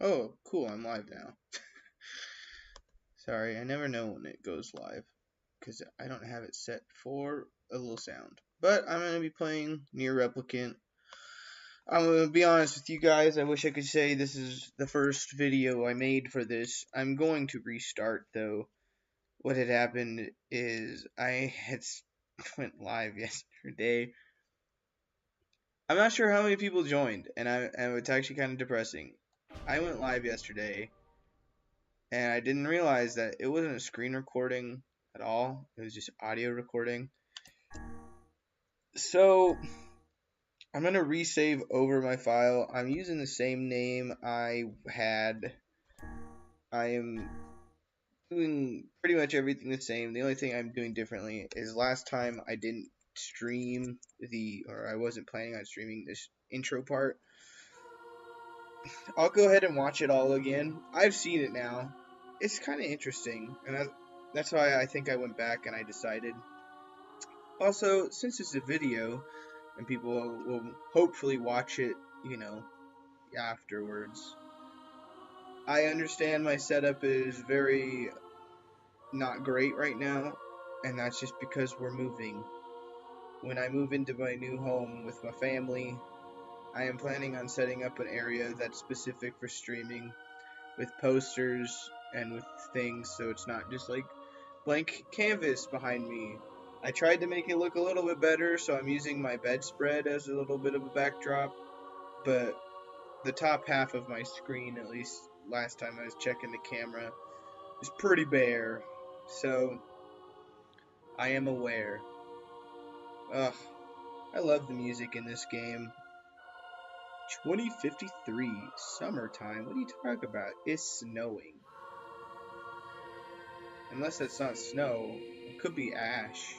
Oh, cool, I'm live now. Sorry, I never know when it goes live, because I don't have it set for a little sound. But I'm going to be playing Nier Replicant. I'm going to be honest with you guys, I wish I could say this is the first video I made for this. I'm going to restart, though. What had happened is I had went live yesterday. I'm not sure how many people joined, and it's actually kind of depressing. I went live yesterday, and I didn't realize that it wasn't a screen recording at all. It was just audio recording. So I'm going to resave over my file. I'm using the same name I had. I am doing pretty much everything the same. The only thing I'm doing differently is last time I didn't stream or I wasn't planning on streaming this intro part. I'll go ahead and watch it all again. I've seen it now. It's kind of interesting, and that's why I think I went back and I decided. Also, since it's a video, and people will hopefully watch it, afterwards. I understand my setup is very not great right now, and that's just because we're moving. When I move into my new home with my family, I am planning on setting up an area that's specific for streaming with posters and with things, so it's not just like blank canvas behind me. I tried to make it look a little bit better, so I'm using my bedspread as a little bit of a backdrop, but the top half of my screen, at least last time I was checking the camera, is pretty bare, so I am aware. Ugh, I love the music in this game. 2053, summertime, what are you talking about? It's snowing. Unless that's not snow, it could be ash.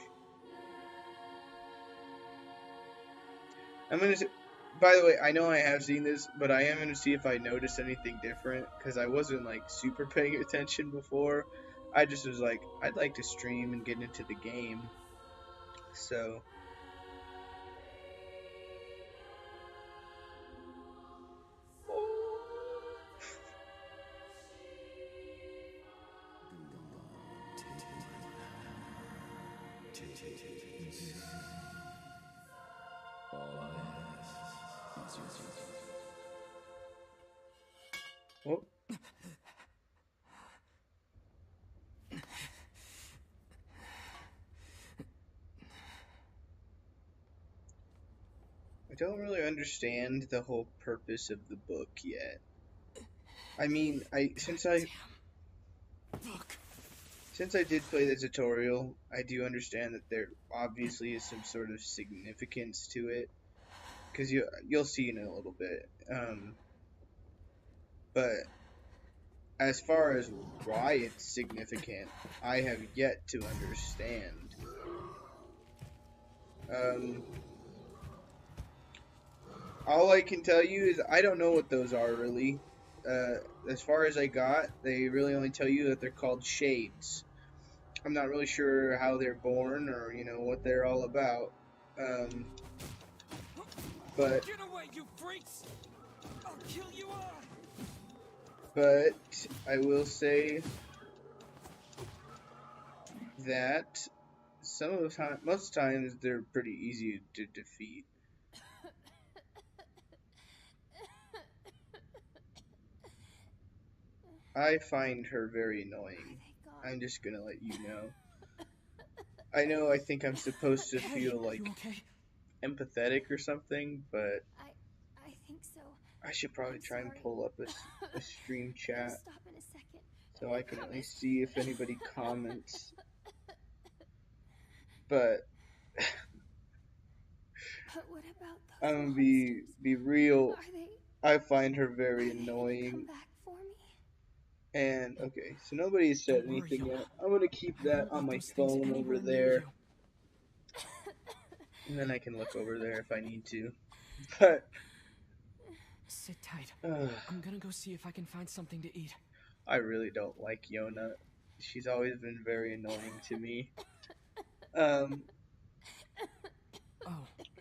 By the way, I know I have seen this, but I am gonna see if I noticed anything different, because I wasn't like super paying attention before. I just was like, I'd like to stream and get into the game. So oh. I don't really understand the whole purpose of the book yet. I mean, since I did play the tutorial, I do understand that there obviously is some sort of significance to it, because you'll see in a little bit. But as far as why it's significant, I have yet to understand. All I can tell you is I don't know what those are really. As far as I got, they really only tell you that they're called shades. I'm not really sure how they're born or what they're all about. But get away, you freaks! I'll kill you all. But I will say that most times they're pretty easy to defeat. I find her very annoying. I'm just gonna let you know. I think I'm supposed to feel like empathetic or something, but I think so. I should probably try and pull up a stream chat Stop in a second. so I can at least see if anybody comments. But what about those I'm gonna monsters? be real. Are they? I find her Are very they gonna come annoying. back for me? And okay, so nobody said anything yet. I'm gonna keep that on my phone over there, and then I can look over there if I need to. But Sit tight. I'm gonna go see if I can find something to eat. I really don't like Yona. She's always been very annoying to me.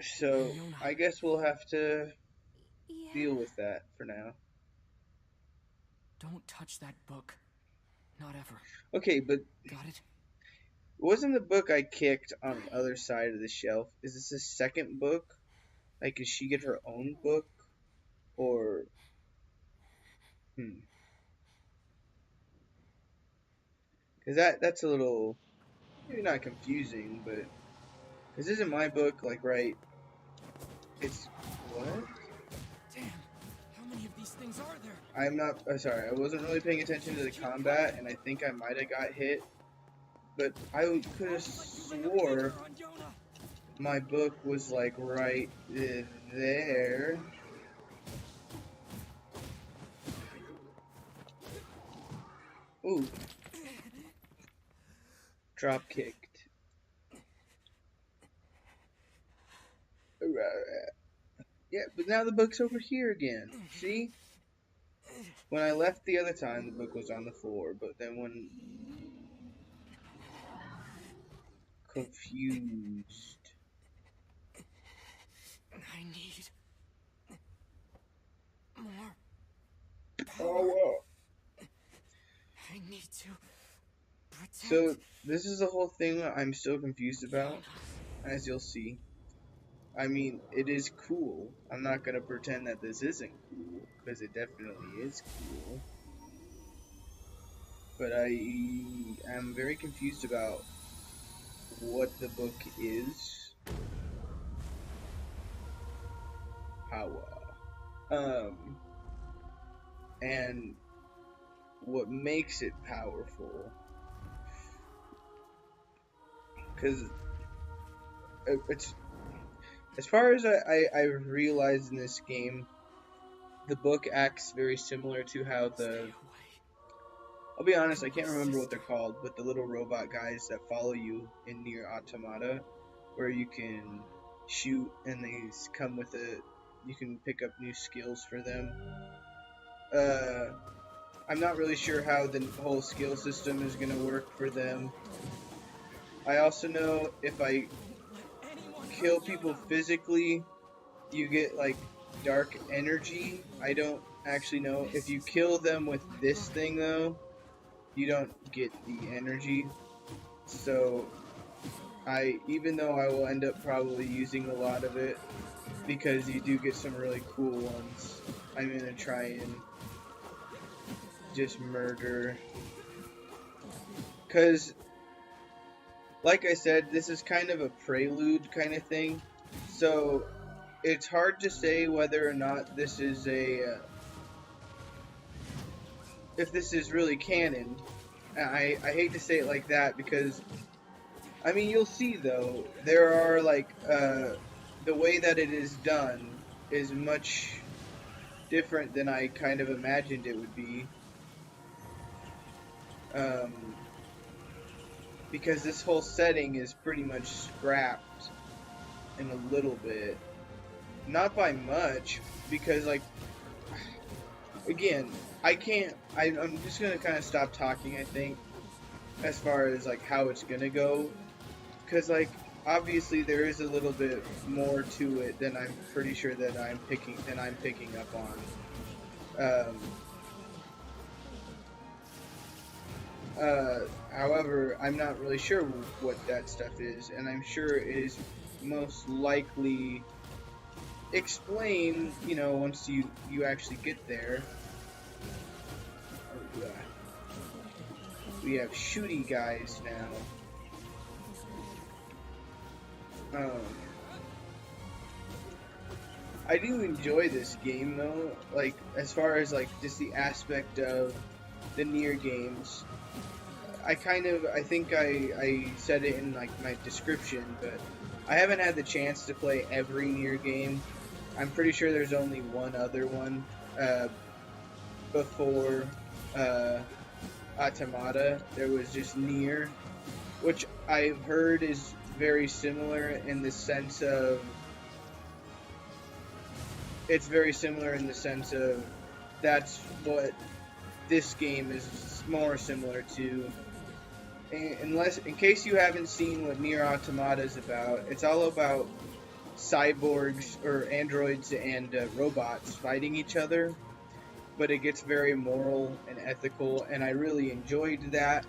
So I guess we'll have to deal with that for now. Don't touch that book. Not ever. Okay, but Got it? wasn't the book I kicked on the other side of the shelf? Is this a second book? Like, does she get her own book? Or... Because that's a little... Maybe not confusing, but... Because isn't my book, like, right... It's... What? Damn. How many of these things are there? I'm not... sorry, I wasn't really paying attention to the combat, and I think I might have got hit. But I could have swore my book was, like, right there. Ooh. Drop kicked. Yeah, but now the book's over here again. See? When I left the other time, the book was on the floor, but then when... Confused. I need more power. Oh, wow. I need to protect. So, this is the whole thing I'm still confused about, as you'll see. I mean, it is cool. I'm not gonna pretend that this isn't cool, because it definitely is cool. But I am very confused about what the book is. Power. And what makes it powerful. Because it's... As far as I realized in this game, the book acts very similar to how the... I'll be honest, I can't remember what they're called, but the little robot guys that follow you in Nier Automata, where you can shoot and they come with it, you can pick up new skills for them. I'm not really sure how the whole skill system is going to work for them. I also know if I kill people physically, you get like dark energy. I don't actually know. If you kill them with this thing though, you don't get the energy. So even though I will end up probably using a lot of it, because you do get some really cool ones, I'm gonna try and just murder. Cause like I said, this is kind of a prelude kind of thing, so it's hard to say whether or not this is if this is really canon. I hate to say it like that because, I mean, you'll see though, there are like, the way that it is done is much different than I kind of imagined it would be. Because this whole setting is pretty much scrapped in a little bit. Not by much, because like, again, I'm just gonna kind of stop talking, I think, as far as like how it's gonna go. Because like, obviously there is a little bit more to it than I'm pretty sure that I'm picking up on. However, I'm not really sure what that stuff is, and I'm sure it is most likely explained, you know, once you actually get there. We have shooty guys now. I do enjoy this game though, like as far as like just the aspect of the Nier games. I think I said it in like my description, but I haven't had the chance to play every Nier game. I'm pretty sure there's only one other one before Automata. There was just Nier, which I've heard is very similar in the sense of that's what this game is more similar to. In case you haven't seen what Nier Automata is about, it's all about cyborgs or androids and robots fighting each other. but it gets very moral and ethical, and I really enjoyed that.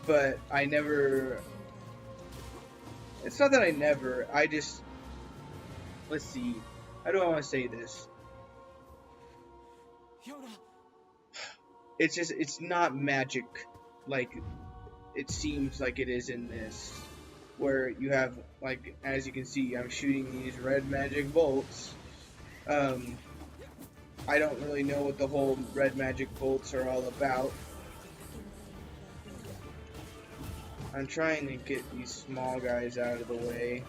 But I never. It's not that I never. I just. Let's see. How do I want to say this? Yoda. It's just. It's not magic like it seems like it is in this. Where you have, like, as you can see, I'm shooting these red magic bolts. I don't really know what the whole red magic bolts are all about. I'm trying to get these small guys out of the way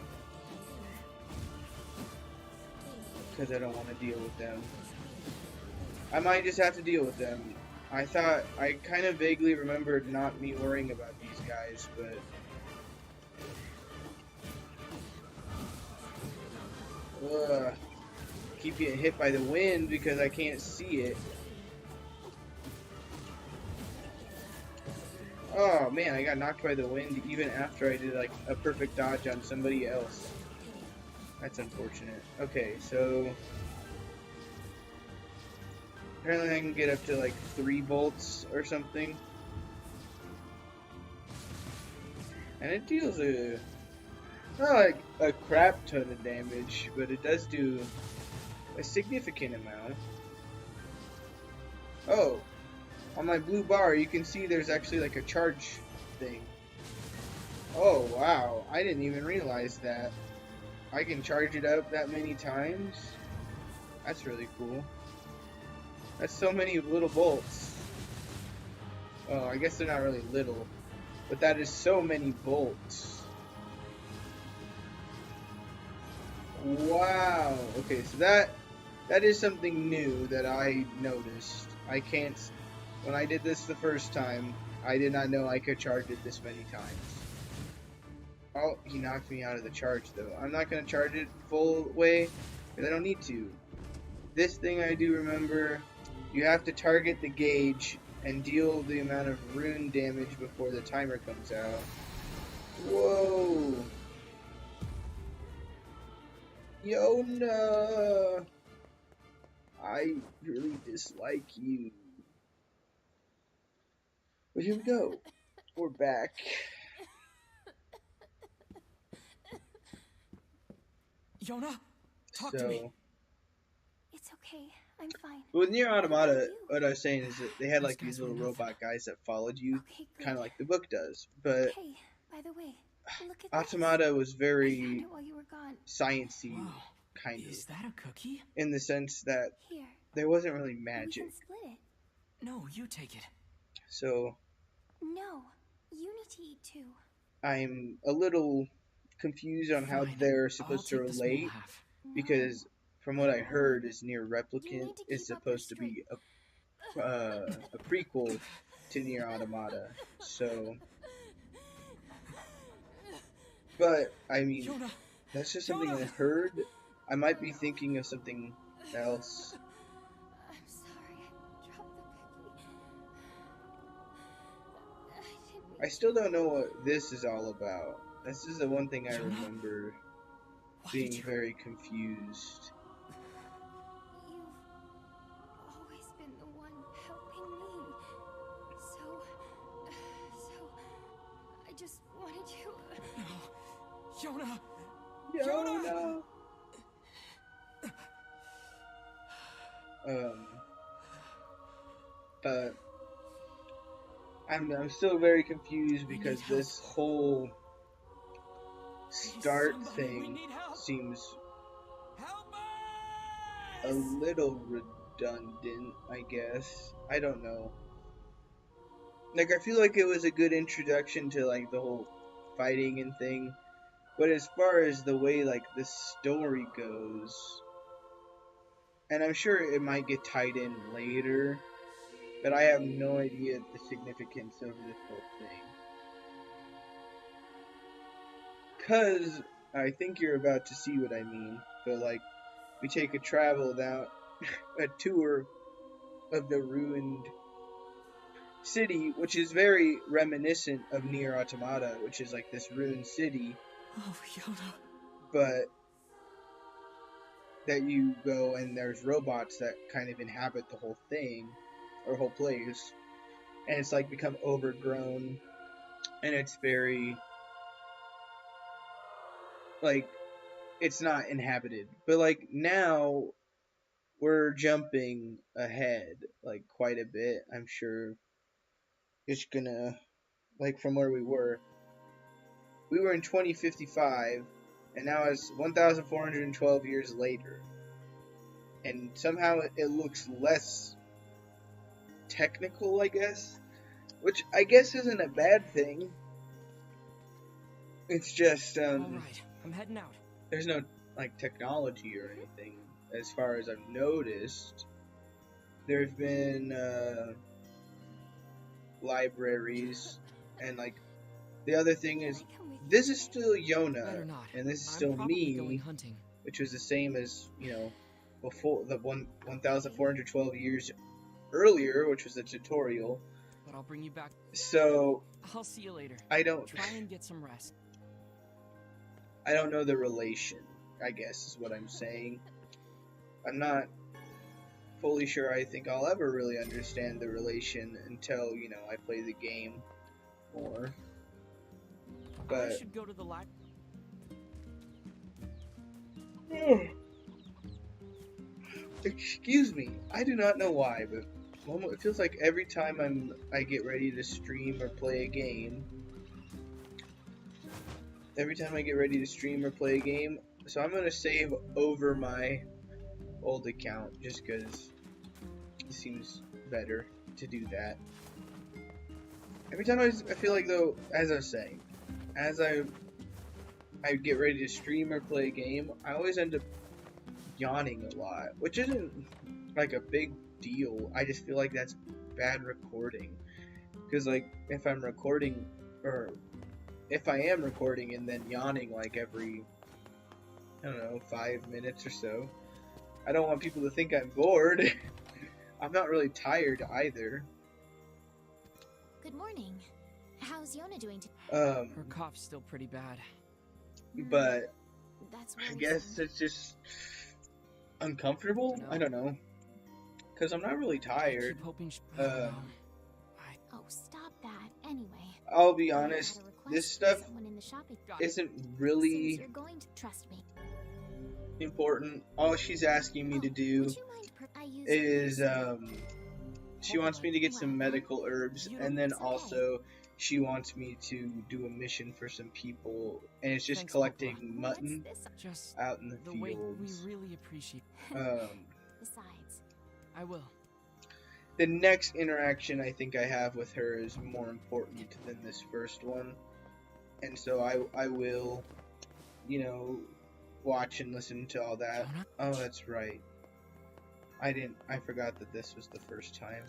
because I don't want to deal with them. I might just have to deal with them. I kind of vaguely remembered not me worrying about these guys, but keep getting hit by the wind because I can't see it. Oh man, I got knocked by the wind even after I did like a perfect dodge on somebody else. That's unfortunate. Okay, so apparently I can get up to like 3 bolts or something. And it deals not like a crap ton of damage, but it does do a significant amount. Oh, on my blue bar you can see there's actually like a charge thing. Oh wow, I didn't even realize that. I can charge it up that many times. That's really cool. That's so many little bolts. Oh, I guess they're not really little, but that is so many bolts. Wow. Okay, so that is something new that I noticed. I can't. When I did this the first time, I did not know I could charge it this many times. Oh, he knocked me out of the charge though. I'm not going to charge it full way because I don't need to. This thing I do remember, you have to target the gauge and deal the amount of rune damage before the timer comes out. Whoa! Yona! I really dislike you. But here we go. We're back. Yona, talk to me. It's okay. I'm fine. With Nier Automata, You? what I was saying is that they had These like these guys were little nothing. robot guys that followed you, Okay, good. kind of like the book does. But Hey, by the way, look at Automata was this. I found very it while you were gone. sciencey, Whoa. kind Is of, that a cookie? in the sense that Here, there wasn't really we magic. can split it. No, you take it. No, So you need to eat too. I'm a little confused on how Fine. they're I'll supposed to take the small relate, half. because from what I heard is Nier Replicant need to is keep up your supposed to be a prequel to Nier Automata. So, but I mean, Yona, that's just something I heard. I might be thinking of something else. I'm sorry, I dropped the cookie. I I still don't know what this is all about. This is the one thing I Jonah? remember why did being you... very confused. You've always been the one helping me. So I just wanted you. No. Yona! Yona! But I'm still very confused because this whole start thing seems a little redundant, I guess. I don't know. Like, I feel like it was a good introduction to, like, the whole fighting and thing. But as far as the way, like, the story goes, and I'm sure it might get tied in later, but I have no idea the significance of this whole thing. Because I think you're about to see what I mean. But, like, we take a a tour of the ruined city, which is very reminiscent of Nier Automata, which is like this ruined city. Oh, Yona. But that you go and there's robots that kind of inhabit the whole thing or whole place, and it's like become overgrown, and it's very like it's not inhabited. But like now we're jumping ahead like quite a bit. I'm sure it's gonna like from where we were. We were in 2055, and now it's 1,412 years later. And somehow it looks less technical, I guess. Which I guess isn't a bad thing. It's just, Alright, I'm heading out. there's no, like, technology or anything, as far as I've noticed. There's been, libraries, and, like, the other thing is, this is still Better Yona, not. and this is I'm still probably going me, hunting. which was the same as, you know, before the 1,412 years earlier, which was the tutorial. But I'll bring you back. So I'll see you later. I don't Try and get some rest. know the relation, I guess is what I'm saying. I'm not fully sure I think I'll ever really understand the relation until, you know, I play the game more. I But should go to the library. excuse me, I do not know why, but it feels like every time I get ready to stream or play a game, so I'm gonna save over my old account just because it seems better to do that. Every time I feel like, though, as I was saying, as I get ready to stream or play a game, I always end up yawning a lot, which isn't like a big deal. I just feel like that's bad recording, because like if I am recording and then yawning like every, I don't know, 5 minutes or so, I don't want people to think I'm bored. I'm not really tired either. Good morning. How's Yona doing today? Her cough's still pretty bad. But That's I worrisome. guess it's just uncomfortable. I don't know, because I'm not really I tired. keep hoping I don't know. Oh, stop that. Anyway. I'll be I had a honest, request this from stuff someone in the shopping. isn't Since really you're going to trust me. important. All she's asking me to do Would you mind I used is yours. she wants me to get some Well, medical herbs, you and then it's okay. also she wants me to do a mission for some people, and it's just Thanks, collecting Papa. mutton What's this? Just out in the the way we fields. really appreciate. Besides, I will. The next interaction I think I have with her is more important than this first one, and so I will, you know, watch and listen to all that. Yona? Oh, that's right. I forgot that this was the first time.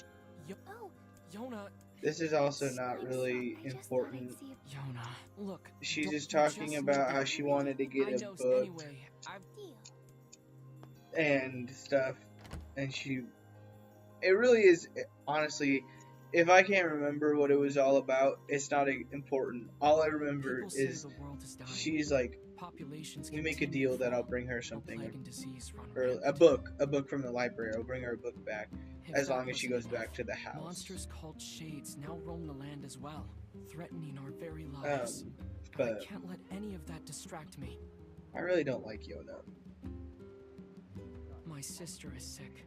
oh, Yona, This is also not I'm really sorry. I just thought I'd important. see if Yona, look. She's don't- just talking just about look how at she me. wanted to get I a know, book anyway. deal. and stuff, and it really is, honestly, if I can't remember what it was all about, it's not important. All I remember People say is the world is dying. she's like, Populations we make a continue deal to that I'll fall. bring her No something, plague and disease run or a rampant. book from the library. I'll bring her a book back, as long as she goes back to the house. Monsters called shades now roam the land as well, threatening our very lives. I But can't let any of that distract me. I really don't like Yona. My sister is sick,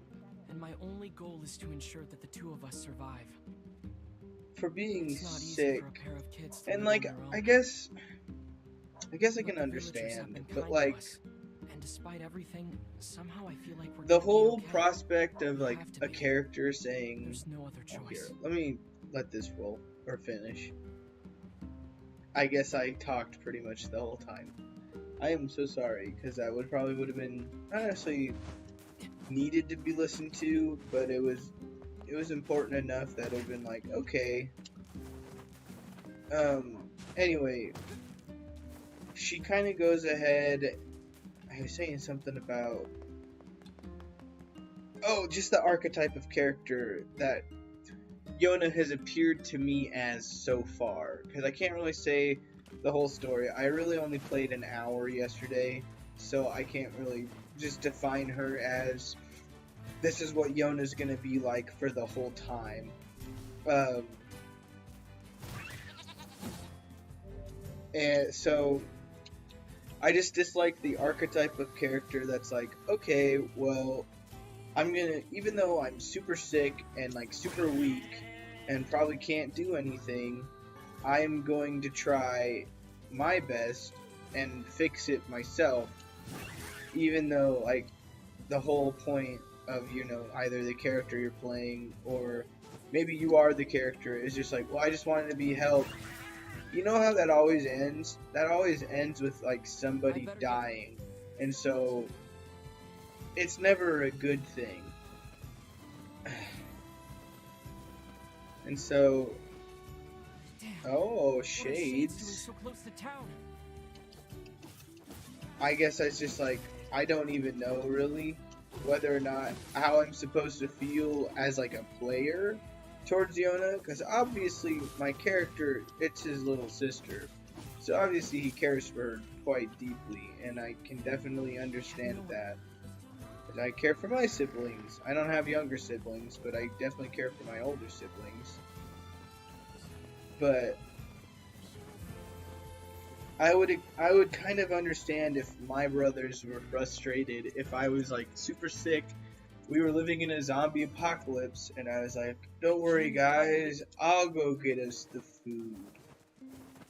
and my only goal is to ensure that the two of us survive. For being It's not easy sick, for a pair of kids to and live like, on their own. I guess I But can the villagers have understand, been but kind to like, us, and despite everything, somehow I feel like we're the gonna be whole okay. prospect of We like have to a be. character saying, There's no other oh, here, choice. let me let this roll or finish. I guess I talked pretty much the whole time. I am so sorry, because that would have been not necessarily needed to be listened to, but it was important enough that it would have been like, okay. Anyway, she kind of goes ahead. I was saying something about, just the archetype of character that Yona has appeared to me as so far, because I can't really say the whole story. I really only played an hour yesterday, so I can't really just define her as this is what Yona's gonna be like for the whole time. And so I just dislike the archetype of character that's like, okay, well, I'm gonna, even though I'm super sick and like super weak and probably can't do anything, I'm going to try my best and fix it myself, even though like the whole point of, you know, either the character you're playing or maybe you are the character is just like, well, I just wanted to be helped. You know how that always ends? That always ends with like somebody dying, and so it's never a good thing. And so, oh, shades. So close to town. I guess that's just like, I don't even know really whether or not how I'm supposed to feel as like a player towards Yona, because obviously my character, it's his little sister, so obviously he cares for her quite deeply, and I can definitely understand that. Because I care for my siblings. I don't have younger siblings, but I definitely care for my older siblings. But I would kind of understand if my brothers were frustrated if I was like super sick. We were living in a zombie apocalypse, and I was like, don't worry guys, I'll go get us the food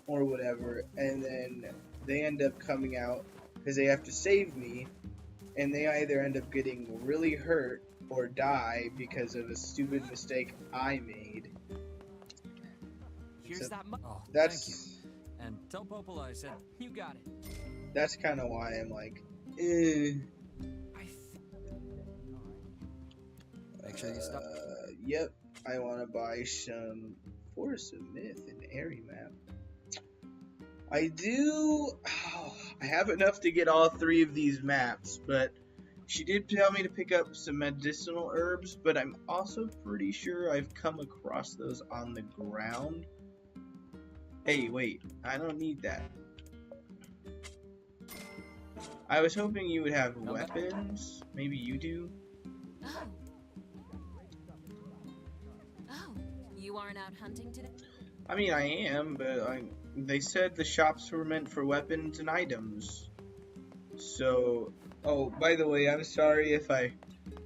or whatever, and then they end up coming out because they have to save me, and they either end up getting really hurt or die because of a stupid mistake I made. Here's So that that's thank you. And tell Popola I said you got it. that's kind of why I'm like, eh. make sure you stop. Yep, I want to buy some Forest of Myth and Airy map. I do. Oh, I have enough to get all 3 of these maps, but she did tell me to pick up some medicinal herbs, but I'm also pretty sure I've come across those on the ground. Hey, wait, I don't need that. I was hoping you would have weapons. Maybe you do? Oh. Oh, you aren't out hunting today? I mean, I am, but they said the shops were meant for weapons and items. So, oh, by the way, I'm sorry if I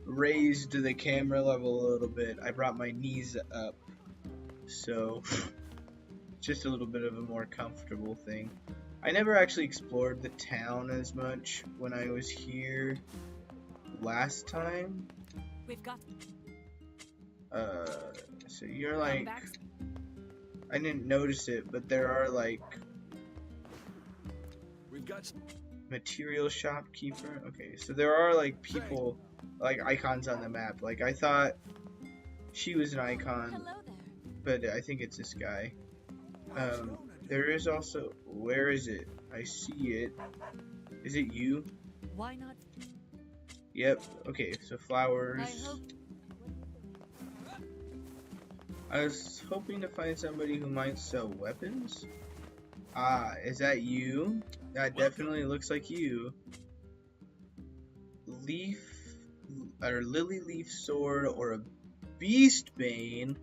raised the camera level a little bit. I brought my knees up, so just a little bit of a more comfortable thing. I never actually explored the town as much when I was here last time. We've got. So you're like, I didn't notice it, but there are like We've got material shopkeeper. Okay, so there are like people, like icons on the map. Like I thought she was an icon, Hello there. but I think it's this guy. There is also, where is it? I see it. Is it you? Why not? Yep. Okay, so flowers. I hope. I was hoping to find somebody who might sell weapons. Ah, is that you? That definitely looks like you. Lily leaf sword or a beast bane.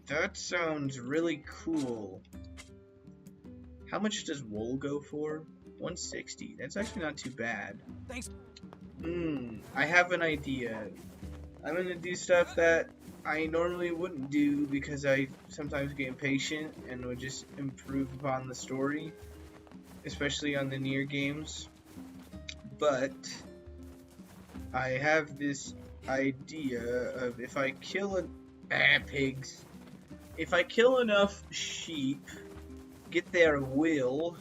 That sounds really cool. How much does wool go for? 160. That's actually not too bad. Thanks. I have an idea. I'm gonna do stuff that I normally wouldn't do because I sometimes get impatient and would just improve upon the story, especially on the Nier games. But I have this idea of if I kill pigs. If I kill enough sheep, get their will,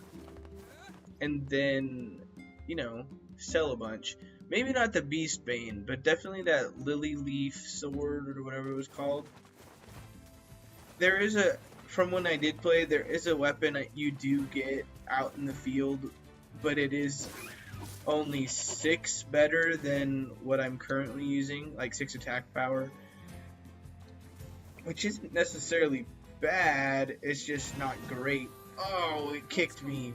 and then, you know, sell a bunch. Maybe not the Beast Bane, but definitely that Lily Leaf Sword or whatever it was called. There is from when I did play, there is a weapon that you do get out in the field, but it is only 6 better than what I'm currently using, like 6 attack power. Which isn't necessarily bad, it's just not great. Oh, it kicked me.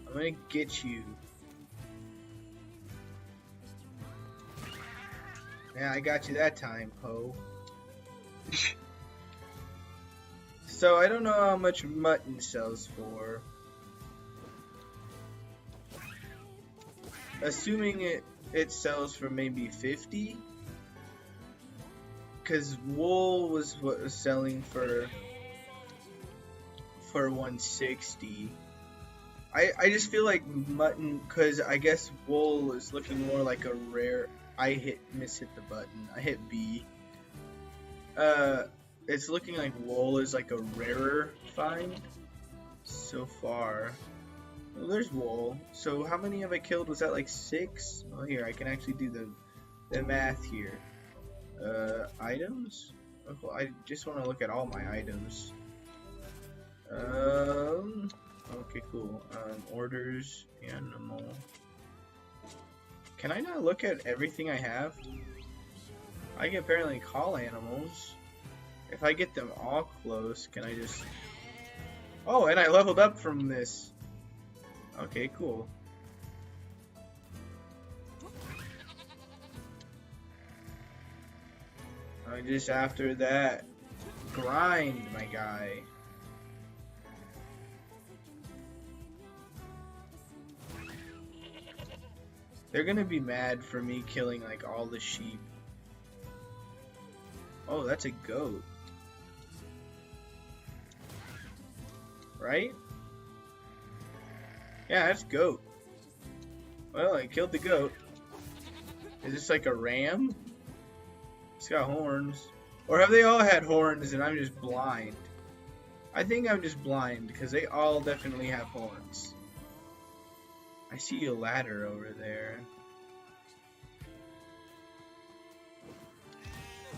I'm gonna get you. Yeah, I got you that time, Poe. So I don't know how much mutton sells for. Assuming it sells for maybe 50. Cause wool was what was selling for 160. I just feel like mutton, cause I guess wool is looking more like a rare. I hit the button. I hit B. It's looking like wool is like a rarer find so far. Well, there's wool. So how many have I killed? Was that like 6? Oh, here I can actually do the math here. Items? Oh, I just want to look at all my items. Okay, cool. Orders, animal. Can I not look at everything I have? I can apparently call animals. If I get them all close, can I just... Oh, and I leveled up from this. Okay, cool. I just after that grind, my guy. They're gonna be mad for me killing like all the sheep. Oh, that's a goat. Right? Yeah, that's goat. Well, I killed the goat. Is this like a ram? It's got horns. Or have they all had horns and I'm just blind? I think I'm just blind because they all definitely have horns. I see a ladder over there.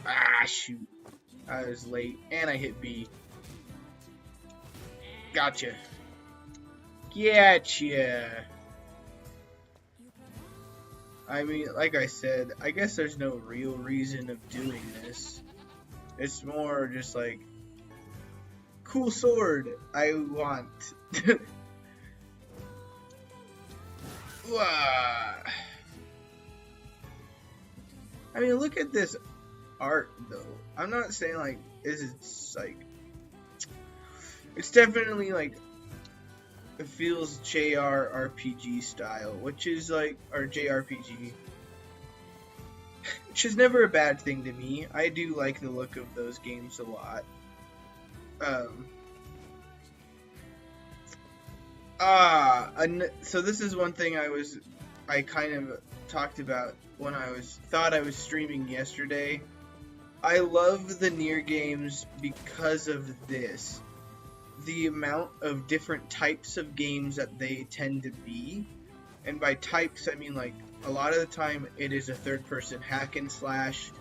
Ah, shoot. I was late and I hit B. Gotcha. Gotcha. I mean, like I said, I guess there's no real reason of doing this. It's more just like, cool sword, I want. I mean, look at this art, though. I'm not saying, like, this is, like, it's definitely, like, it feels JRPG style, which is, like, or JRPG, which is never a bad thing to me. I do like the look of those games a lot. So this is one thing I kind of talked about when thought I was streaming yesterday. I love the Nier games because of this. The amount of different types of games that they tend to be. And by types, I mean like a lot of the time it is a third-person hack and slash.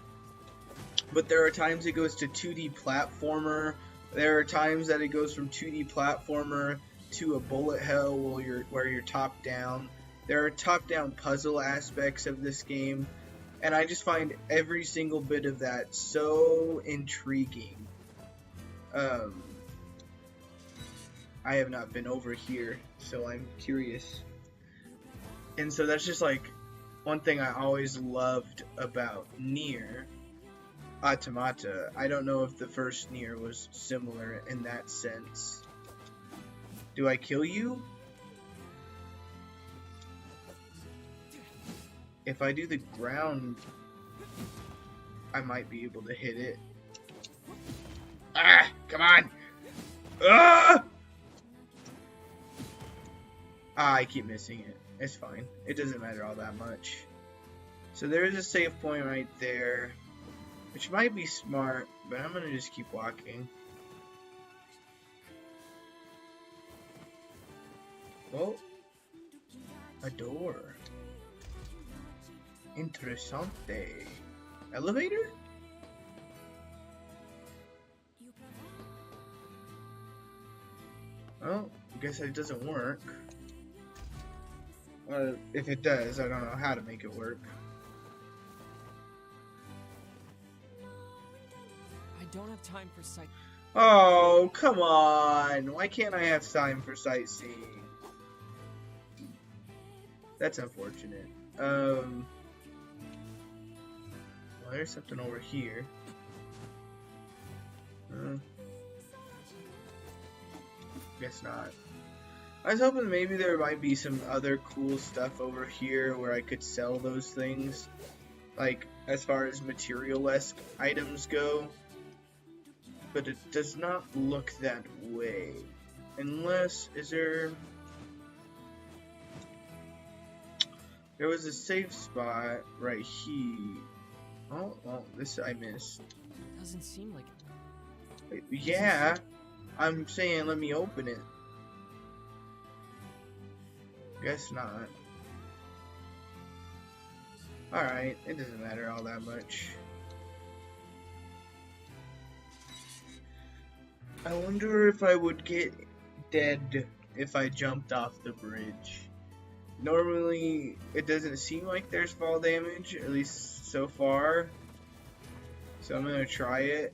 But there are times it goes to 2D platformer. There are times that it goes from 2D platformer to a bullet hell where you're top down. There are top down puzzle aspects of this game, and I just find every single bit of that so intriguing. I have not been over here, so I'm curious. And so that's just like one thing I always loved about Nier Automata. I don't know if the first Nier was similar in that sense. Do I kill you? If I do the ground, I might be able to hit it. Ah! Come on! Ah! I keep missing it. It's fine. It doesn't matter all that much. So there is a save point right there, which might be smart, but I'm gonna just keep walking. Oh, a door. Interessante. Elevator? Well, I guess it doesn't work. If it does, I don't know how to make it work. I don't have time for sight. Oh, come on. Why can't I have time for sightseeing? That's unfortunate. Well, there's something over here. Guess not. I was hoping maybe there might be some other cool stuff over here where I could sell those things. Like, as far as material-esque items go. But it does not look that way. Unless, is there... There was a safe spot right here. Oh, this I missed. Doesn't seem like it. Yeah, I'm saying let me open it. Guess not. Alright, it doesn't matter all that much. I wonder if I would get dead if I jumped off the bridge. Normally, it doesn't seem like there's fall damage, at least so far. So I'm gonna try it.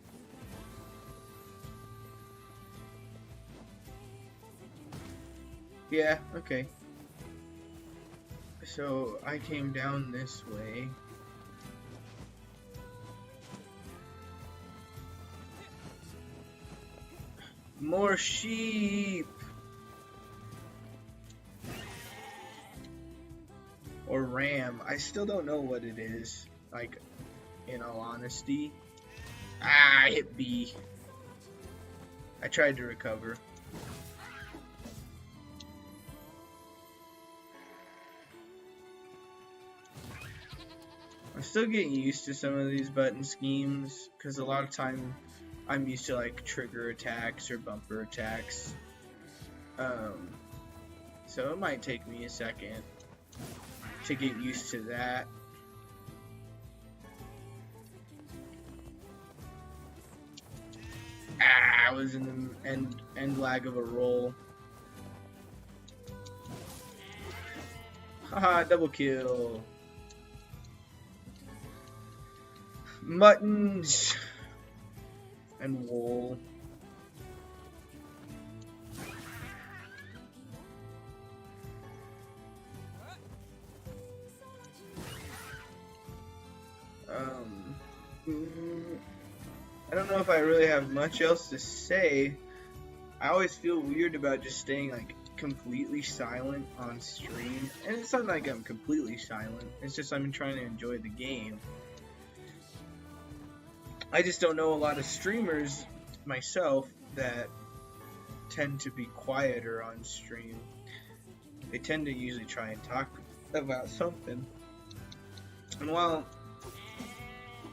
Yeah, okay. So I came down this way. More sheep! Or ram. I still don't know what it is. Like, in all honesty. Ah, I hit B. I tried to recover. I'm still getting used to some of these button schemes, because a lot of time I'm used to like trigger attacks or bumper attacks. So it might take me a second to get used to that. Ah, I was in the end lag of a roll. Haha, double kill. Muttons and wool. I don't know if I really have much else to say. I always feel weird about just staying like completely silent on stream, and it's not like I'm completely silent. It's just I'm trying to enjoy the game. I just don't know a lot of streamers myself that tend to be quieter on stream. They tend to usually try and talk about something. And while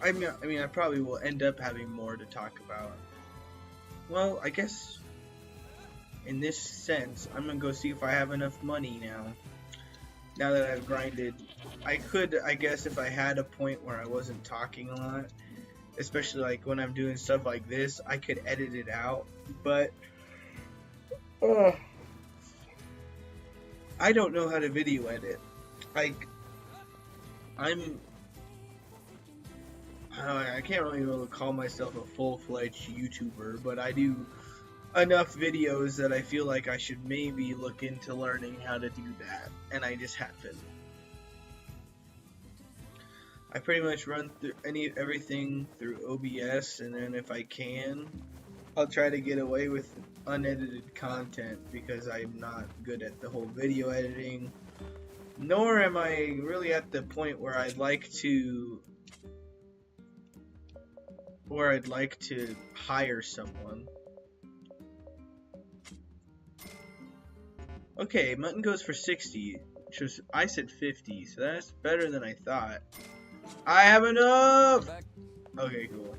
I mean, I probably will end up having more to talk about. Well, I guess in this sense, I'm gonna go see if I have enough money now. Now that I've grinded, I could, I guess, if I had a point where I wasn't talking a lot, especially like when I'm doing stuff like this, I could edit it out. But I don't know how to video edit. Like, I can't really call myself a full-fledged YouTuber, but I do enough videos that I feel like I should maybe look into learning how to do that, and I just haven't. I pretty much run through everything through OBS, and then if I can, I'll try to get away with unedited content because I'm not good at the whole video editing, nor am I really at the point where I'd like to hire someone. Okay, mutton goes for 60, which was, I said 50, so that's better than I thought. I have enough! Okay, cool.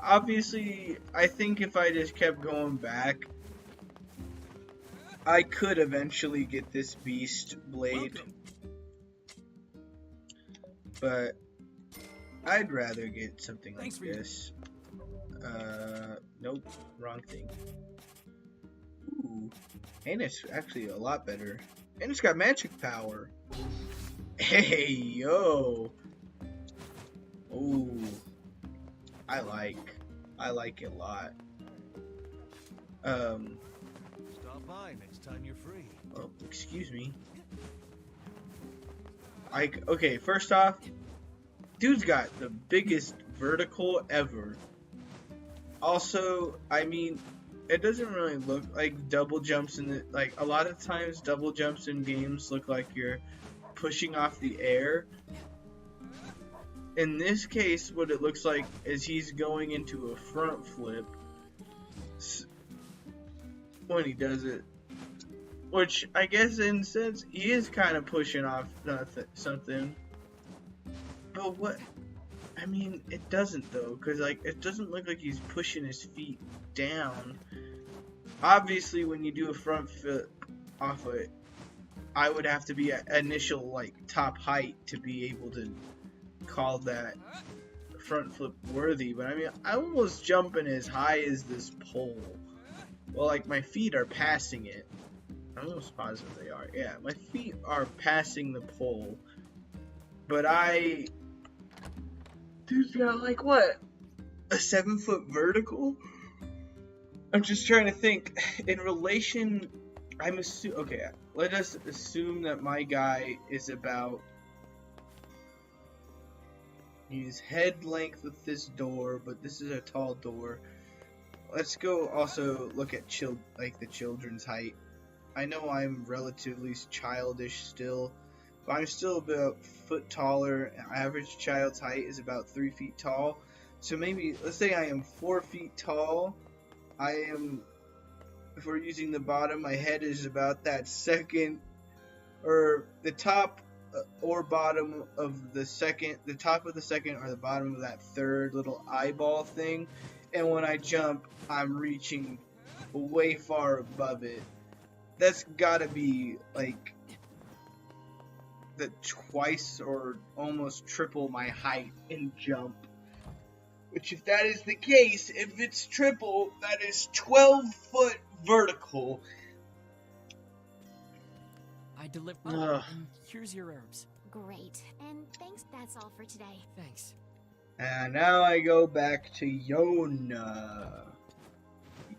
Obviously, I think if I just kept going back, I could eventually get this beast blade. But I'd rather get something like this. Nope, wrong thing. Ooh, and it's actually a lot better. And it's got magic power. Hey, yo. Ooh, I like it a lot. Stop by next time you're free. Oh, excuse me. Okay, first off, dude's got the biggest vertical ever. Also, I mean, it doesn't really look like double jumps in the, like, a lot of times double jumps in games look like you're pushing off the air. In this case, what it looks like is he's going into a front flip when he does it. Which, I guess in a sense, he is kind of pushing off something. But what? I mean, it doesn't though, because like, it doesn't look like he's pushing his feet down. Obviously, when you do a front flip off it, I would have to be at initial like top height to be able to call that front flip worthy. But I mean, I'm almost jumping as high as this pole. Well, like my feet are passing it. I'm almost positive they are. Yeah, my feet are passing the pole. But dude's got like what? A 7-foot vertical? I'm just trying to think. In relation, okay, let us assume that my guy is about, he's head length with this door, but this is a tall door. Let's go also look at the children's height. I know I'm relatively childish still, but I'm still about a foot taller. Average child's height is about 3 feet tall. So maybe, let's say I am 4 feet tall. If we're using the bottom, my head is about that second, or the top or bottom of the second, the top of the second or the bottom of that third little eyeball thing. And when I jump, I'm reaching way far above it. That's gotta be like the twice or almost triple my height in jump. Which, if that is the case, if it's triple, that is 12-foot vertical. I delivered. Oh, and here's your herbs. Great. And thanks, that's all for today. Thanks. And now I go back to Yona.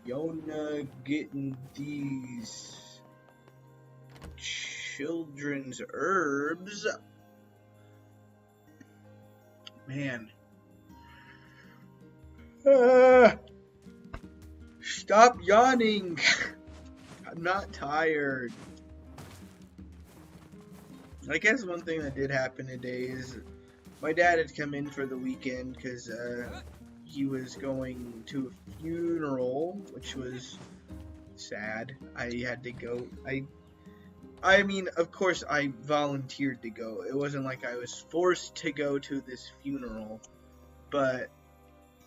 Yona getting these children's herbs. Man. Stop yawning. I'm not tired. I guess one thing that did happen today is my dad had come in for the weekend because he was going to a funeral, which was sad. I had to go. I mean, of course, I volunteered to go. It wasn't like I was forced to go to this funeral, but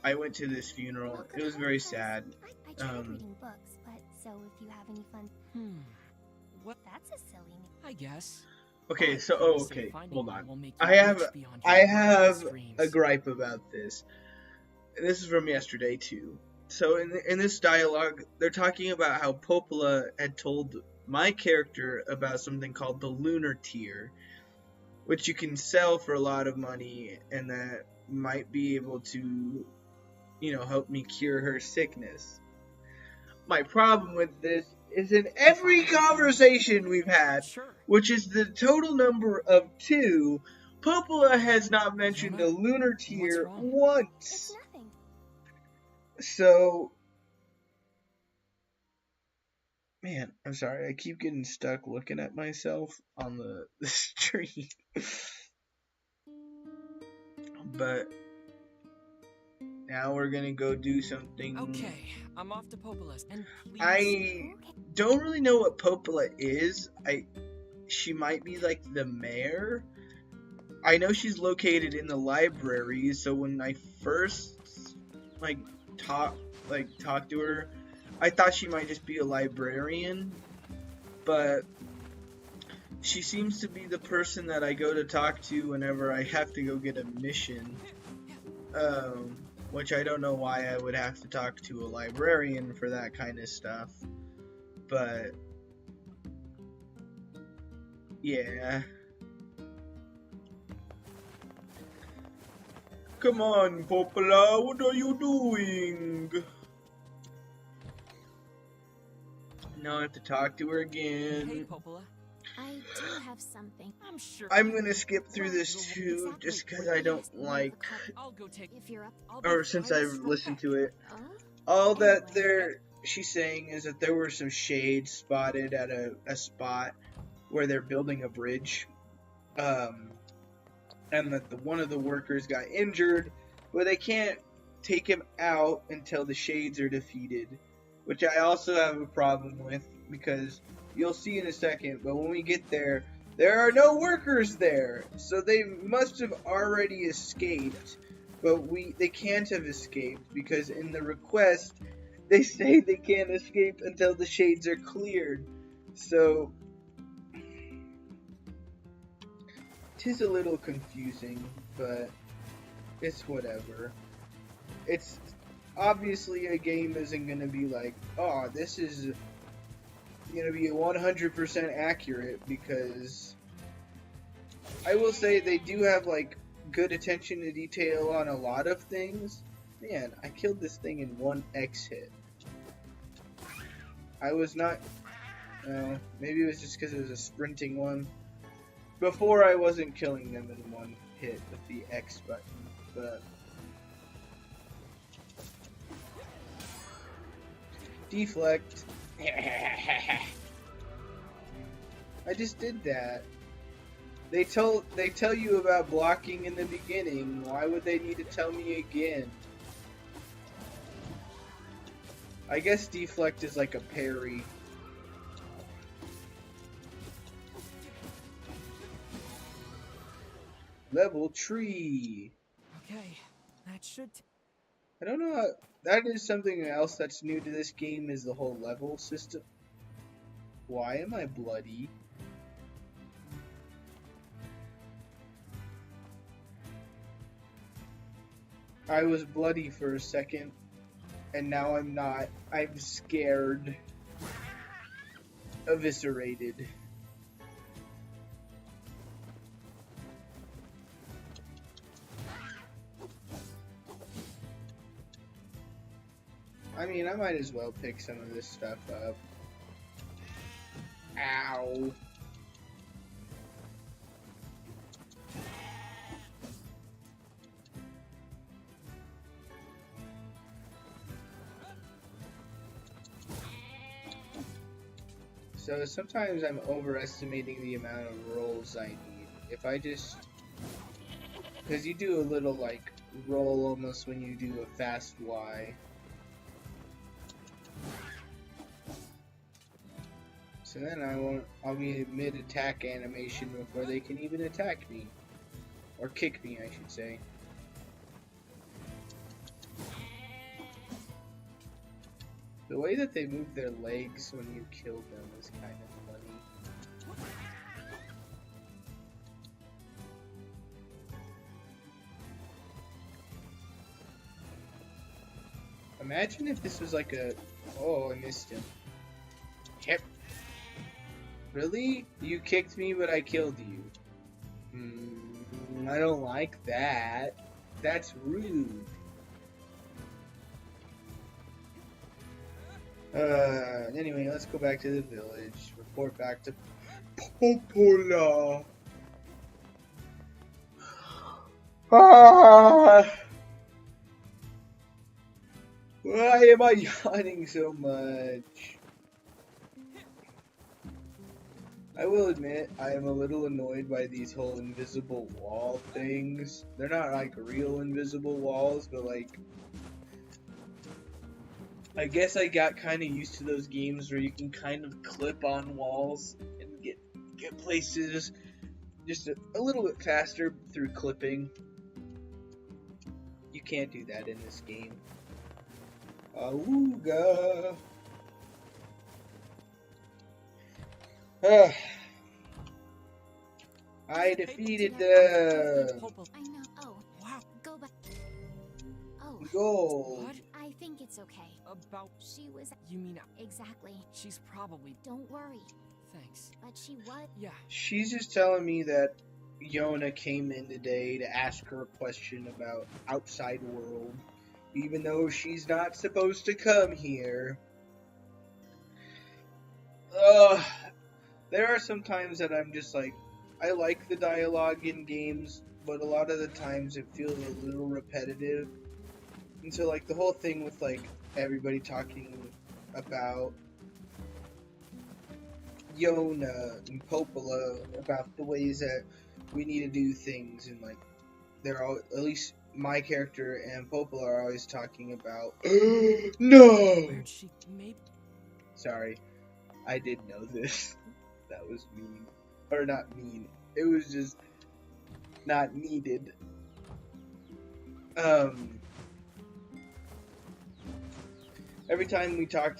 I went to this funeral. It was very sad. I tried reading books, but so if you have any fun... What? That's a silly name. I guess. Okay, so, okay, hold on. I I have a gripe about this. And this is from yesterday, too. So, in this dialogue, they're talking about how Popola had told my character about something called the lunar tier, which you can sell for a lot of money, and that might be able to, you know, help me cure her sickness. My problem with this is in every conversation we've had, which is the total number of 2, Popola has not mentioned the lunar tier once. It's nothing. So, man, I'm sorry, I keep getting stuck looking at myself on the stream. But now we're gonna go do something. Okay, I'm off to Popola's. And please. I don't really know what Popola is. She might be like the mayor. I know she's located in the library, so when I first talked to her, I thought she might just be a librarian, but she seems to be the person that I go to talk to whenever I have to go get a mission. Which I don't know why I would have to talk to a librarian for that kind of stuff. But yeah. Come on, Popola, what are you doing? Now I have to talk to her again. Hey, Popola. I do have something. I'm sure. I'm gonna skip through this too, Exactly. just because I don't Yes, you have a like, cup. I'll go take. If you're up. I'll be or since fine. I've listened to it, Oh? all that Anyway. she's saying is that there were some shades spotted at a spot where they're building a bridge, and that one of the workers got injured, but they can't take him out until the shades are defeated, which I also have a problem with, because you'll see in a second, but when we get there, there are no workers there, so they must have already escaped, but they can't have escaped, because in the request, they say they can't escape until the shades are cleared, so tis a little confusing, but it's whatever. It's obviously a game isn't going to be like, oh, this is going to be 100% accurate, because I will say they do have like good attention to detail on a lot of things. Man, I killed this thing in one X hit. I was not, maybe it was just because it was a sprinting one. Before I wasn't killing them in one hit with the X button, but deflect. I just did that. They tell you about blocking in the beginning. Why would they need to tell me again? I guess deflect is like a parry. Level tree. Okay, that should. I don't know. That is something else that's new to this game, is the whole level system. Why am I bloody? I was bloody for a second, and now I'm not. I'm scared. Eviscerated. I mean, I might as well pick some of this stuff up. Ow. So sometimes I'm overestimating the amount of rolls I need. If I just... Because you do a little, like, roll almost when you do a fast Y. So then I'll be in mid-attack animation before they can even attack me. Or kick me, I should say. The way that they move their legs when you kill them is kind of funny. Imagine if this was like a... Oh, I missed him. Yep. Really? You kicked me, but I killed you. I don't like that. That's rude. Anyway, let's go back to the village. Report back to Popola. Ah! Why am I yawning so much? I will admit, I am a little annoyed by these whole invisible wall things. They're not like real invisible walls, but like... I guess I got kind of used to those games where you can kind of clip on walls and get places just a little bit faster through clipping. You can't do that in this game. Awooga! I defeated the I know. Oh, Wow. go back. Oh, gold. What? I think it's okay. About. She was You mean exactly. she's probably. Don't worry. Thanks. But she was. Yeah. She's just telling me that Yona came in today to ask her a question about outside world, even though she's not supposed to come here. Ugh. There are some times that I'm just like, I like the dialogue in games, but a lot of the times it feels a little repetitive. And so, like, the whole thing with, like, everybody talking about Yona and Popola, about the ways that we need to do things, and, like, they're all, at least my character and Popola are always talking about, no! Where'd she... maybe... Sorry, I did know this. That was mean. Or not mean. It was just not needed. Every time we've talked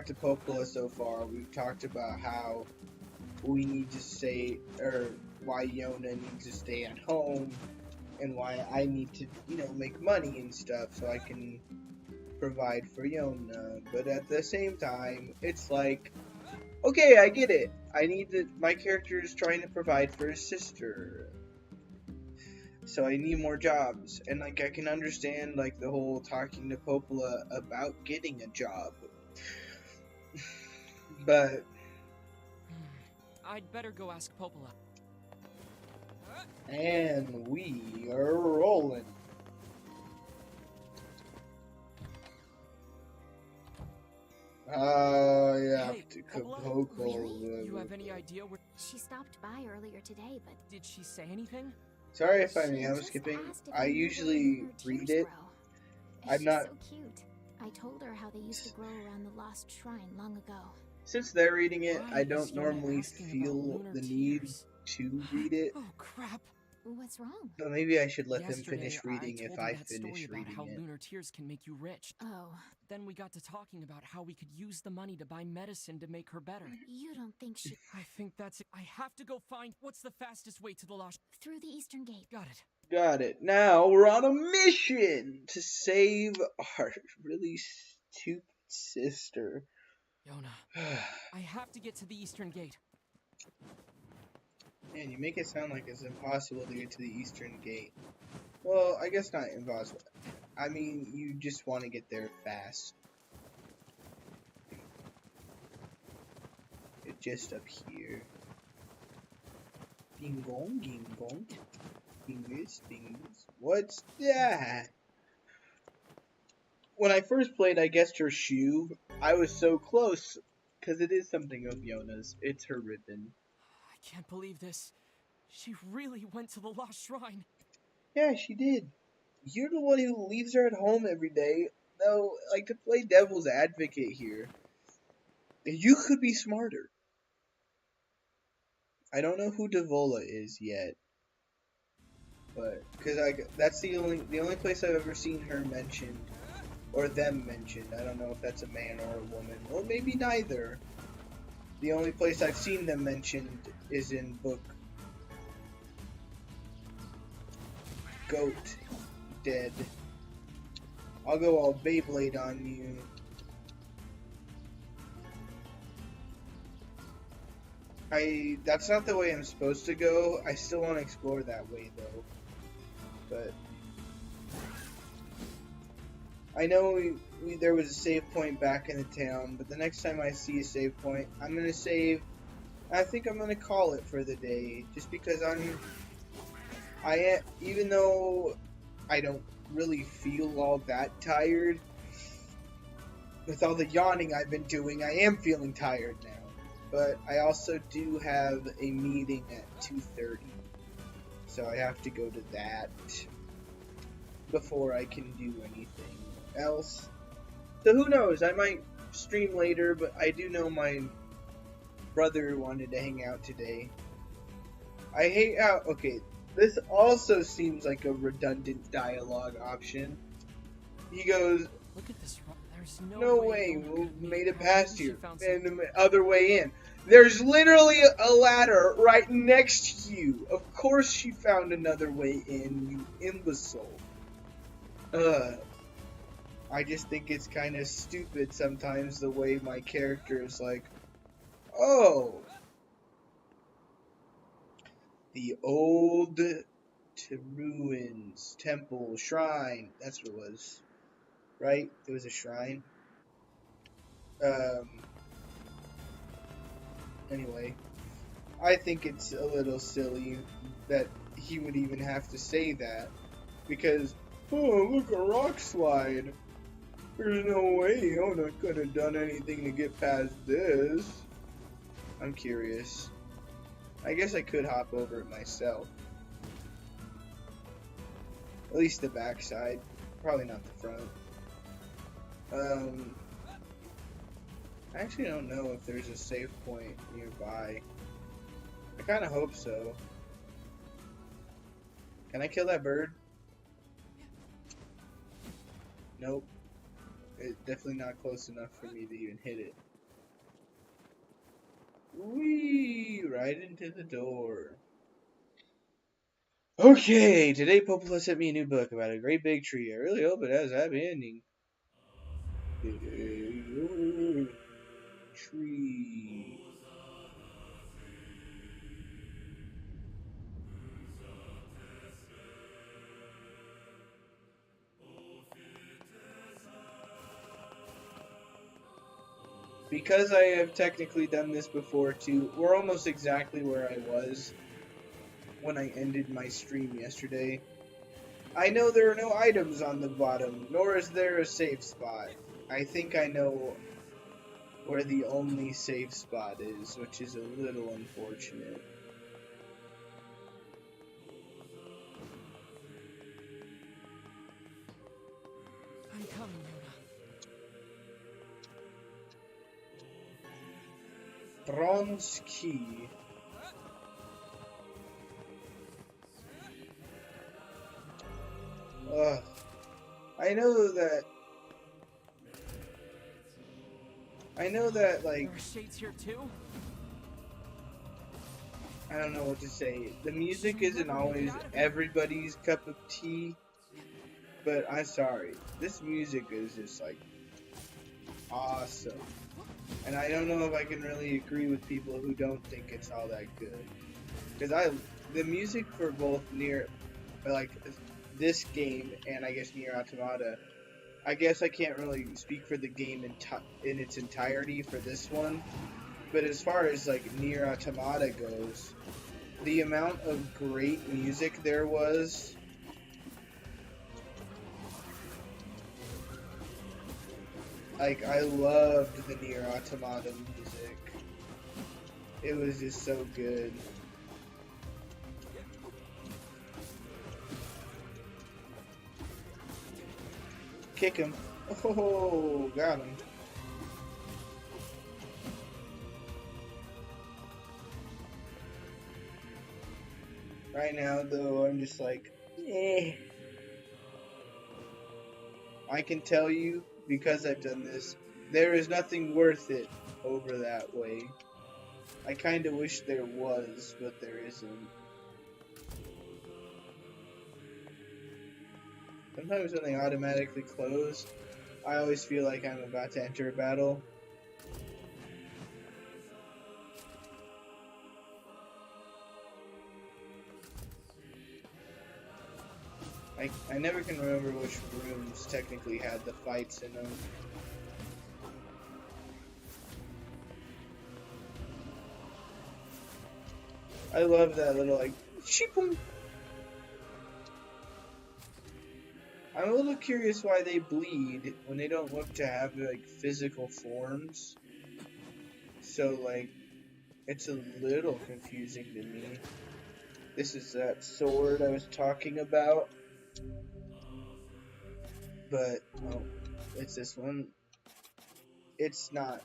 to Popola so far, we've talked about how we need to stay, or why Yona needs to stay at home, and why I need to, make money and stuff so I can provide for Yona. But at the same time, it's like, okay, I get it. My character is trying to provide for his sister. So I need more jobs. And, like, I can understand, like, the whole talking to Popola about getting a job. But... I'd better go ask Popola. And we are rolling. Yeah, Hey, to Popola? Really? You have any idea where... She stopped by earlier today, but Did she say anything? Sorry if I she am just skipping. asked if I you knew where usually lunar read tears it. grow. I'm She's not... so cute. I told her how they used to grow around the lost shrine long ago. Since they're reading it, Why I is don't Yona normally asking about feel lunar the need tears? to read it. Oh, crap. What's wrong? But maybe I should let them Yesterday, finish reading I if told her I that story finish about how reading it. lunar tears can make you rich. Oh, Then we got to talking about how we could use the money to buy medicine to make her better. you don't think she... I think that's it. I have to go find what's the fastest way to the lost... Through the eastern gate. Got it. Got it. Now we're on a mission to save our really stupid sister. Yona, I have to get to the eastern gate. Man, you make it sound like it's impossible to get to the eastern gate. Well, I guess not impossible. I mean, you just want to get there fast. It's just up here. Ding gong, ding gong. Fingers, fingers. What's that? When I first played, I guessed her shoe. I was so close, because it is something of Yona's. It's her ribbon. I can't believe this. She really went to the lost shrine. Yeah, she did. You're the one who leaves her at home every day. Though, like, to play devil's advocate here, you could be smarter. I don't know who Devola is yet, but because that's the only place I've ever seen her mentioned, or them mentioned. I don't know if that's a man or a woman, or maybe neither. The only place I've seen them mentioned is in book Goat Dead. I'll go all Beyblade on you. That's not the way I'm supposed to go. I still want to explore that way though. But I know there was a save point back in the town, but the next time I see a save point, I'm gonna save. I think I'm gonna call it for the day, just because even though I don't really feel all that tired, with all the yawning I've been doing, I am feeling tired now. But I also do have a meeting at 2:30, so I have to go to that before I can do anything else. So who knows, I might stream later, but I do know my brother wanted to hang out today. I hate how, okay, this also seems like a redundant dialogue option. He goes, Look at this. There's no way, Yona we'll could've made it her. past She here, found and some- the other way in. There's literally a ladder right next to you. Of course she found another way in, you imbecile. I just think it's kind of stupid sometimes the way my character is like, oh, the old ruins, temple, shrine, that's what it was, right? It was a shrine. Anyway, I think it's a little silly that he would even have to say that, because, oh, look, a rock slide. There's no way Yona could have done anything to get past this. I'm curious. I guess I could hop over it myself. At least the backside. Probably not the front. I actually don't know if there's a save point nearby. I kind of hope so. Can I kill that bird? Nope. It's definitely not close enough for me to even hit it. Whee! Right into the door. Okay, today Popola sent me a new book about a great big tree. I really hope it has a happy ending. Tree. Because I have technically done this before too, we're almost exactly where I was when I ended my stream yesterday. I know there are no items on the bottom, nor is there a safe spot. I think I know where the only safe spot is, which is a little unfortunate. I'm coming, Yuna. Bronze key. Ugh. I know that, like, There are shades here too? I don't know what to say. The music isn't always everybody's cup of tea, but I'm sorry. This music is just, like, awesome. And I don't know if I can really agree with people who don't think it's all that good. Because the music for both this game and I guess Nier Automata, I guess I can't really speak for the game in its entirety for this one. But as far as like Nier Automata goes, the amount of great music there was, like, I loved the Nier Automata music. It was just so good. Kick him. Oh, got him. Right now, though, I'm just like, eh. I can tell you, because I've done this, there is nothing worth it over that way. I kind of wish there was, but there isn't. Sometimes when they automatically close, I always feel like I'm about to enter a battle. I never can remember which rooms technically had the fights in them. I love that little, like, sheepoom. I'm a little curious why they bleed when they don't look to have, like, physical forms. So, like, it's a little confusing to me. This is that sword I was talking about. But, oh, it's this one. It's not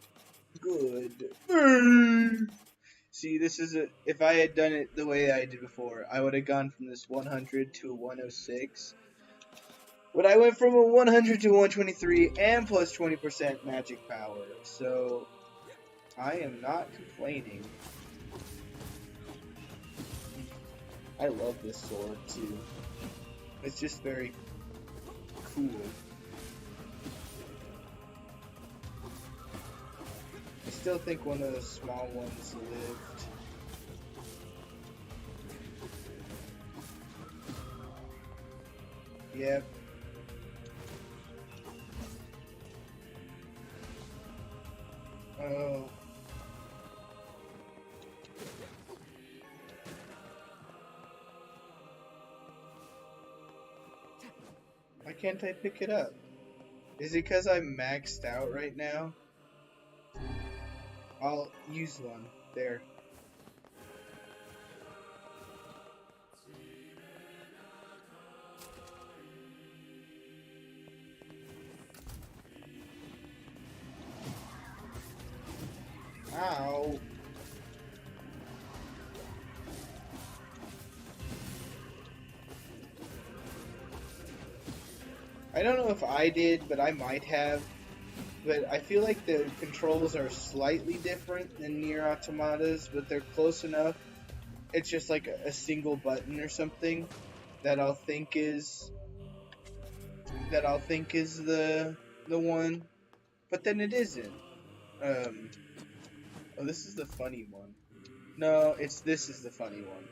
good. See, this is if I had done it the way I did before, I would have gone from this 100 to a 106. But I went from a 100 to 123 and plus 20% magic power. So, I am not complaining. I love this sword, too. It's just very cool. I still think one of the small ones lived. Yep. Oh. Why can't I pick it up? Is it because I'm maxed out right now? I'll use one. There. Ow. I don't know if I did, but I might have. But I feel like the controls are slightly different than Nier Automata's, but they're close enough. It's just like a single button or something that I'll think is the one, but then it isn't. Oh, this is the funny one. No, this is the funny one.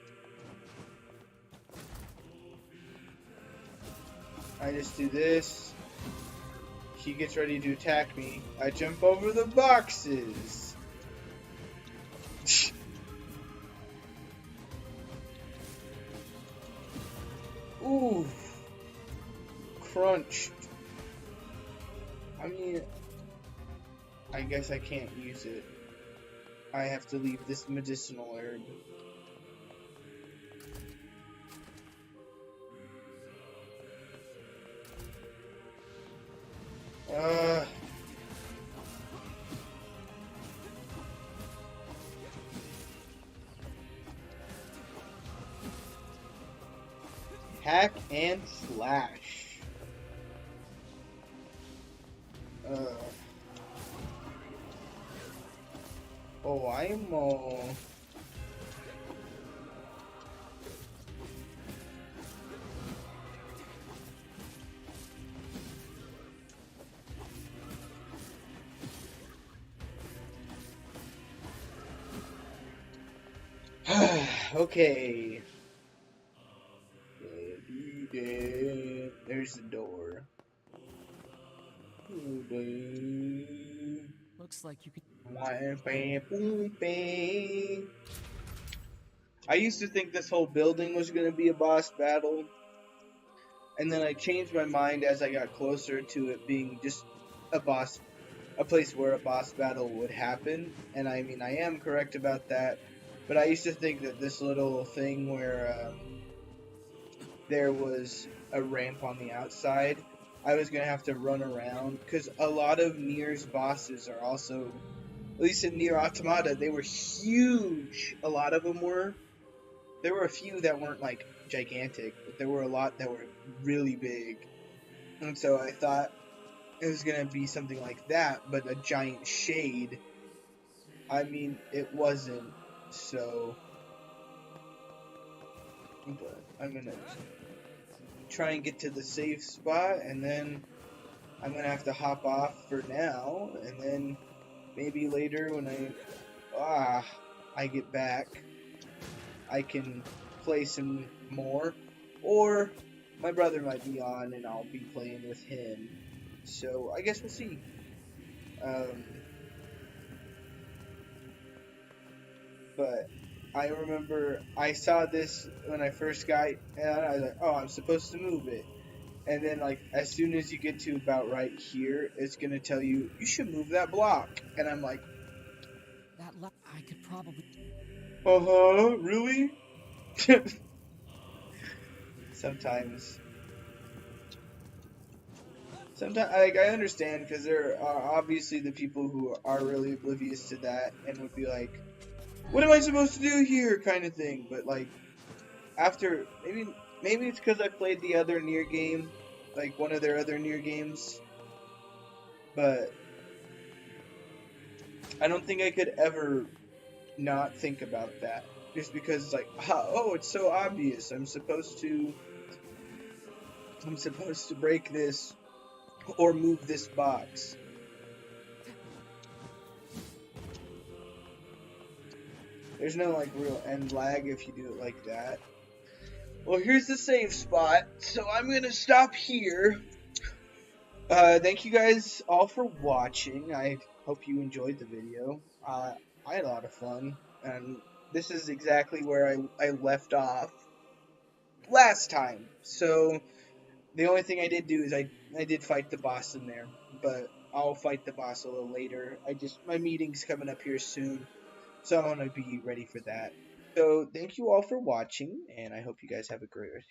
I just do this. He gets ready to attack me. I jump over the boxes. Ooh. Crunched. I mean, I guess I can't use it. I have to leave this medicinal herb. Hack and slash. Oh, I'm okay. There's the door. Looks like you could. I used to think this whole building was going to be a boss battle, and then I changed my mind as I got closer to it being just a place where a boss battle would happen. And I mean, I am correct about that, but I used to think that this little thing where there was a ramp on the outside, I was going to have to run around, because a lot of Nier's bosses are also, at least in Nier Automata, they were huge. A lot of them were. There were a few that weren't like gigantic, but there were a lot that were really big. And so I thought it was going to be something like that, but a giant shade. I mean, it wasn't. So, but I'm going to try and get to the safe spot, and then I'm going to have to hop off for now, and then maybe later when I get back, I can play some more, or my brother might be on and I'll be playing with him. So I guess we'll see. But I remember I saw this when I first got, and I was like, oh, I'm supposed to move it. And then, like, as soon as you get to about right here, it's gonna tell you should move that block. And I'm like, I could probably. Really? Sometimes, like, I understand, because there are obviously the people who are really oblivious to that and would be like, what am I supposed to do here, kind of thing. But like, after maybe it's because I played the other Nier game, like one of their other Nier games, but I don't think I could ever not think about that, just because it's like, oh, it's so obvious. I'm supposed to break this or move this box. There's no like real end lag if you do it like that. Well, here's the save spot, so I'm gonna stop here. Thank you guys all for watching. I hope you enjoyed the video. I had a lot of fun, and this is exactly where I left off last time. So The only thing I did do is I did fight the boss in there, but I'll fight the boss a little later. My meeting's coming up here soon, so I want to be ready for that. So thank you all for watching, and I hope you guys have a great rest.